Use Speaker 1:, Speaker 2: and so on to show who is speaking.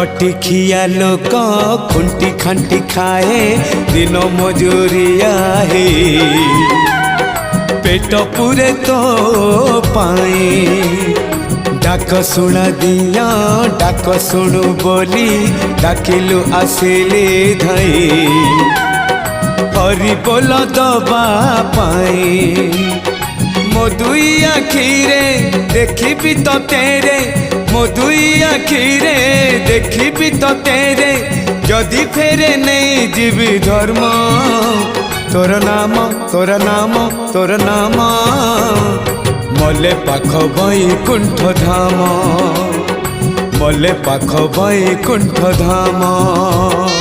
Speaker 1: खटी खिया लोक खुंटी खांटी खाए दिन मजूरिया हे पेट पूरे तो पाए डाक शुणा दिया डाक शुणु बोली डाकिलु आसिले धाई हरि बोल दबा पाए मो दुई आखिरे देखी तो तेरे मो दुई आखिरे देखी तो तेरे जदि फेरे नहीं जीवी धर्म तोर नाम तोर नाम तोर नाम मले पाख बैकुंठ धाम मले पाख बैकुंठ धाम।